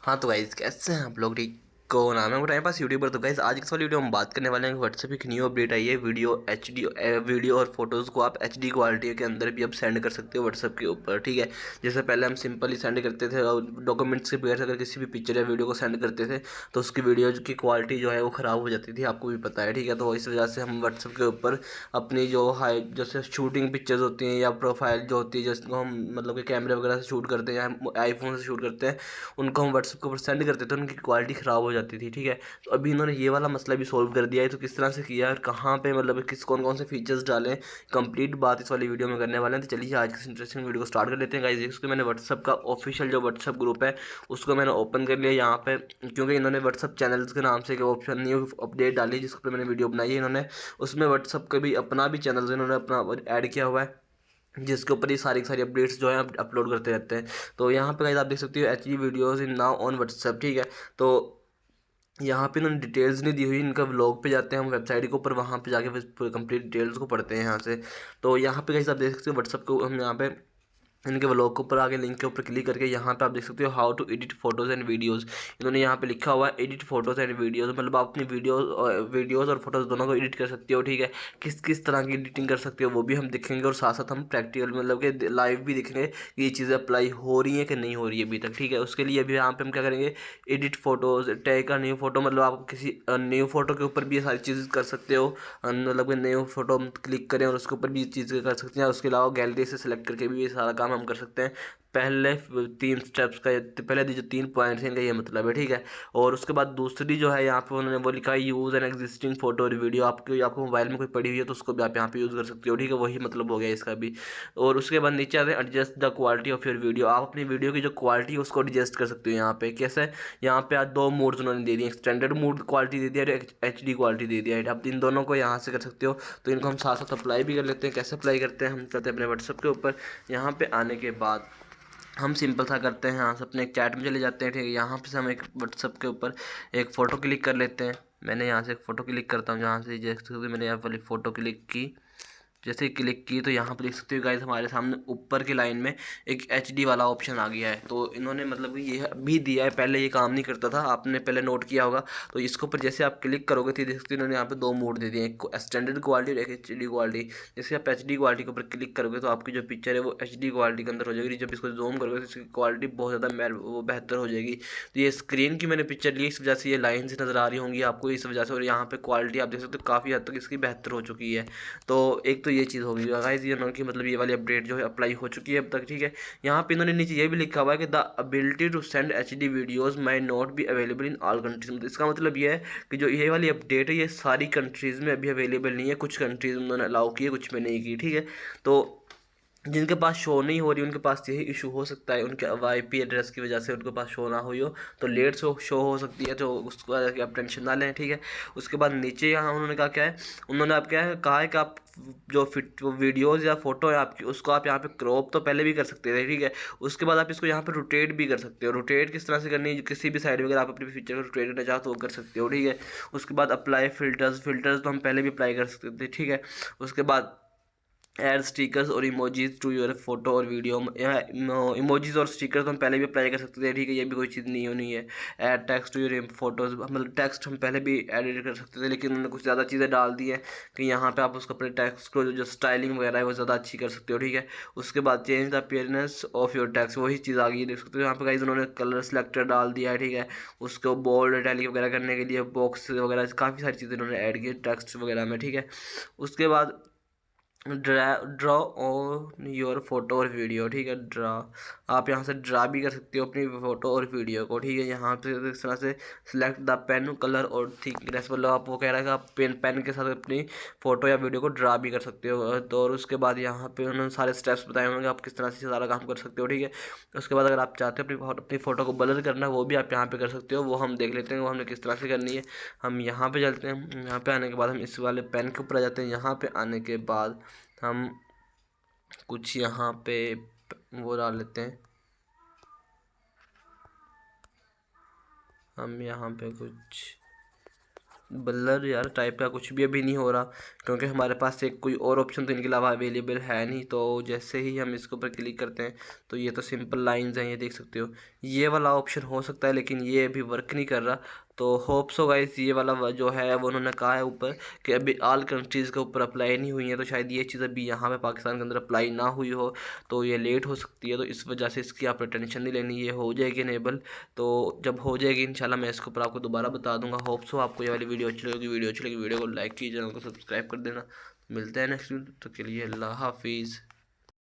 हाँ तो गाइज कैसे हैं आप लोग। ठीक को नाम है वो टाइम पास यूट्यूबर। तो गाइज आज इस वाली वीडियो हम बात करने वाले हैं व्हाट्सएप की न्यू अपडेट आई है। वीडियो और फोटोज़ को आप एचडी क्वालिटी के अंदर भी अब सेंड कर सकते हो व्हाट्सएप के ऊपर। ठीक है, जैसे पहले हम सिंपली सेंड करते थे और डॉक्यूमेंट्स के बगैर अगर किसी भी पिक्चर या वीडियो को सेंड करते थे तो उसकी वीडियो की क्वालिटी जो है वो ख़राब हो जाती थी, आपको भी पता है। ठीक है, तो इस वजह से हम व्हाट्सएप के ऊपर अपनी जो हाई जैसे शूटिंग पिक्चर्स होती हैं या प्रोफाइल जो होती है जिसको हम मतलब कि कैमरे वगैरह से शूट करते हैं या आईफोन से शूट करते हैं, उनको हम व्हाट्सएप के ऊपर सेंड करते थे, उनकी क्वालिटी ख़राब हो जाती थी। ठीक है, तो अभी इन्होंने ये वाला मसला भी सोल्व कर दिया है। तो किस तरह से किया और कहाँ पे मतलब किस कौन कौन से फीचर्स डालें, कंप्लीट बात इस वाली वीडियो में करने वाले हैं। तो चलिए आज की इंटरेस्टिंग वीडियो को स्टार्ट कर लेते हैं गाइस। इसको मैंने व्हाट्सएप का ऑफिशियल जो व्हाट्सएप ग्रुप है उसको मैंने ओपन कर लिया यहाँ पे, क्योंकि इन्होंने व्हाट्सएप चैनल्स के नाम से एक ऑप्शन न्यू अपडेट डाली जिस पर मैंने वीडियो बनाई है इन्होंने। उसमें व्हाट्सएप का भी अपना भी चैनल इन्होंने अपना ऐड किया हुआ है जिसके ऊपर ये सारी की सारी अपडेट्स जो है अपलोड करते रहते हैं। तो यहाँ पे गाइस आप देख सकते हो H D videos in now on WhatsApp. ठीक है, तो यहाँ पे इन्होंने डिटेल्स नहीं दी हुई, इनका व्लॉग पे जाते हैं हम वेबसाइट के ऊपर, वहाँ पे जाके फिर कंप्लीट डिटेल्स को पढ़ते हैं यहाँ से। तो यहाँ पे गाइस आप देख सकते हो व्हाट्सएप को हम यहाँ पे इनके व्लॉग के ऊपर आगे लिंक के ऊपर क्लिक करके यहाँ पे आप देख सकते हो how to edit photos and videos. इन्होंने यहाँ पे लिखा हुआ है एडिट फोटोज़ एंड वीडियोज़, मतलब आप अपनी वीडियोज़ और फोटोज़ दोनों को एडिट कर सकते हो। ठीक है, किस किस तरह की एडिटिंग कर सकते हो वो भी हम दिखेंगे और साथ साथ हम प्रैक्टिकल मतलब कि लाइव भी दिखेंगे कि ये चीज़ें अप्लाई हो रही हैं कि नहीं हो रही है अभी तक। ठीक है, उसके लिए अभी यहाँ पे हम क्या करेंगे, एडिट फोटोज़ टैग का न्यू फोटो, मतलब आप किसी न्यू फोटो के ऊपर भी ये सारी चीज़ें कर सकते हो। मतलब कि न्यू फोटो हम क्लिक करें और उसके ऊपर भी चीज़ें कर सकते हैं। उसके अलावा गैलरी से सिलेक्ट करके भी ये सारा काम हम कर सकते हैं। पहले 3 स्टेप्स का पहले जो 3 पॉइंट्स हैं इनका ये मतलब है। ठीक है, और उसके बाद दूसरी जो है यहाँ पे उन्होंने वो लिखा है यूज़ एन एग्जिस्टिंग फोटो और वीडियो। आपको मोबाइल में कोई पड़ी हुई है तो उसको भी आप यहाँ पे यूज़ कर सकते हो। ठीक है, वही मतलब हो गया इसका भी। और उसके बाद नीचे आते हैं adjust the quality of your video. आप अपनी वीडियो की जो क्वालिटी है उसको एडजस्ट कर सकते हो यहाँ पे। कैसे, यहाँ पे आज 2 मोड्स उन्होंने दे दिए, स्टैंडर्ड मोड क्वालिटी दे दिया और एच डी क्वालिटी दे दिया है। आप इन दोनों को यहाँ से कर सकते हो। तो इनको हम साथ साथ अप्लाई भी कर लेते हैं। कैसे अप्लाई करते हैं, हम करते हैं अपने व्हाट्सएप के ऊपर। यहाँ पे आने के बाद हम सिंपल सा करते हैं, यहाँ से अपने एक चैट में चले जाते हैं। ठीक है, यहाँ पे से हम एक व्हाट्सएप के ऊपर एक फ़ोटो क्लिक कर लेते हैं। मैंने यहाँ से एक फ़ोटो क्लिक करता हूँ, जहाँ से जैसे मैंने यहाँ वाली फ़ोटो क्लिक की, जैसे ही क्लिक की तो यहाँ पर देख सकते हो गाइस हमारे सामने ऊपर की लाइन में एक एच डी वाला ऑप्शन आ गया है। तो इन्होंने मतलब कि ये भी दिया है, पहले ये काम नहीं करता था, आपने पहले नोट किया होगा। तो इसके ऊपर जैसे आप क्लिक करोगे तो देख सकते हो इन्होंने यहाँ पे 2 मोड दे दिए, एक स्टैंडर्ड क्वालिटी और एक एच डी क्वालिटी। जैसे आप एच डी क्वालिटी के ऊपर क्लिक करोगे तो आपकी जो पिक्चर है वो एच डी क्वालिटी के अंदर हो जाएगी। जब इसको जूम करोगे तो इसकी क्वालिटी बहुत ज़्यादा वो बेहतर हो जाएगी। तो ये स्क्रीन की मैंने पिक्चर ली, इस वजह से ये लाइन्स नज़र आ रही होंगी आपको इस वजह से, और यहाँ पे क्वालिटी आप देख सकते हो काफ़ी हद तक इसकी बेहतर हो चुकी है। तो एक तो ये चीज़ होगी गाइस, ये उन्होंने की मतलब ये वाली अपडेट जो है अप्लाई हो चुकी है अब तक। ठीक है, यहाँ पे इन्होंने नीचे ये भी लिखा हुआ है कि the ability to send H D videos may not be available in all countries. इसका मतलब ये है कि जो ये वाली अपडेट है ये सारी कंट्रीज़ में अभी अवेलेबल नहीं है, कुछ कंट्रीज़ में उन्होंने अलाउ की है, कुछ में नहीं की। ठीक है, तो जिनके पास शो नहीं हो रही उनके पास यही इशू हो सकता है, उनके आईपी एड्रेस की वजह से उनके पास शो ना हुई हो, तो लेट शो हो सकती है, तो उसको आप टेंशन ना लें। ठीक है, उसके बाद नीचे यहाँ उन्होंने कहा क्या है, उन्होंने आप क्या है कहा है कि आप जो वीडियोज़ या फोटो है आपकी उसको आप यहाँ पे क्रॉप तो पहले भी कर सकते थे। ठीक है, उसके बाद आप इसको यहाँ पे रोटेट भी कर सकते हो। रोटेट किस तरह से करनी है, किसी भी साइड में अगर आप अपनी पिक्चर को रोटेट करना चाहो तो वो कर सकते हो। ठीक है, उसके बाद अप्लाई फिल्टर्स तो हम पहले भी अप्लाई कर सकते थे। ठीक है, उसके बाद ऐड स्टिकर्स और इमोजीज टू योर फोटो और वीडियो। इमोजीज और स्टिकर्स तो हम पहले भी अप्लाई कर सकते थे। ठीक है, ये भी कोई चीज़ नहीं होनी है। Add text to your photos, मतलब टेक्स्ट हम पहले भी एडिट कर सकते थे, लेकिन उन्होंने कुछ ज़्यादा चीज़ें डाल दी हैं कि यहाँ पे आप उसको अपने टेक्स्ट को जो स्टाइलिंग वगैरह है वो ज़्यादा अच्छी कर सकते हो। ठीक है, उसके बाद change the appearance of your text, वही चीज़ आ गई है, देख सकते हो यहाँ पे गाइस उन्होंने कलर सेलेक्टर डाल दिया है। ठीक है, उसको बोल्ड इटैलिक वगैरह करने के लिए बॉक्स वगैरह काफ़ी सारी चीज़ें उन्होंने ऐड की टेक्स्ट वगैरह में। ठीक है, उसके बाद ड्रॉ ऑन योर फोटो और वीडियो। ठीक है, ड्रा आप यहाँ से ड्रा भी कर सकते हो अपनी फ़ोटो और वीडियो को। ठीक है, यहाँ पे इस तरह से सिलेक्ट द पेन कलर और थिकनेस, मतलब आप वो कह रहा है कि आप पेन के साथ अपनी फ़ोटो या वीडियो को ड्रा भी कर सकते हो। तो और उसके बाद यहाँ पे उन्होंने सारे स्टेप्स बताए होंगे आप किस तरह से सारा काम कर सकते हो। ठीक है, उसके बाद अगर आप चाहते हो अपनी फ़ोटो को ब्लर करना वो भी आप यहाँ पे कर सकते हो, वो हम देख लेते हैं वो हमने किस तरह से करनी है। हम यहाँ पे चलते हैं, यहाँ पे आने के बाद हम इस वाले पेन के ऊपर आ जाते हैं। यहाँ पे आने के बाद हम कुछ यहाँ पे वो डाल लेते हैं, हम यहाँ पे कुछ ब्लर यार टाइप का कुछ भी अभी नहीं हो रहा, क्योंकि हमारे पास एक कोई और ऑप्शन तो इनके अलावा अवेलेबल है नहीं। तो जैसे ही हम इसके ऊपर क्लिक करते हैं तो ये तो सिंपल लाइंस हैं, ये देख सकते हो। ये वाला ऑप्शन हो सकता है लेकिन ये अभी वर्क नहीं कर रहा। तो होप सो गाइस ये वाला जो है वो उन्होंने कहा है ऊपर कि अभी ऑल कंट्रीज़ के ऊपर अप्लाई नहीं हुई है, तो शायद ये चीज़ अभी यहाँ पे पाकिस्तान के अंदर अप्लाई ना हुई हो, तो ये लेट हो सकती है। तो इस वजह से इसकी आपने टेंशन नहीं लेनी, ये हो जाएगी इनेबल। तो जब हो जाएगी इंशाल्लाह मैं इसके ऊपर आपको दोबारा बता दूंगा। होप सो आपको ये वाली वीडियो अच्छी लगेगी। वीडियो अच्छी लगी वीडियो को लाइक कीजिए, चैनल को सब्सक्राइब कर देना। मिलते हैं नेक्स्ट वीडियो, तो के लिए अल्लाह हाफिज़।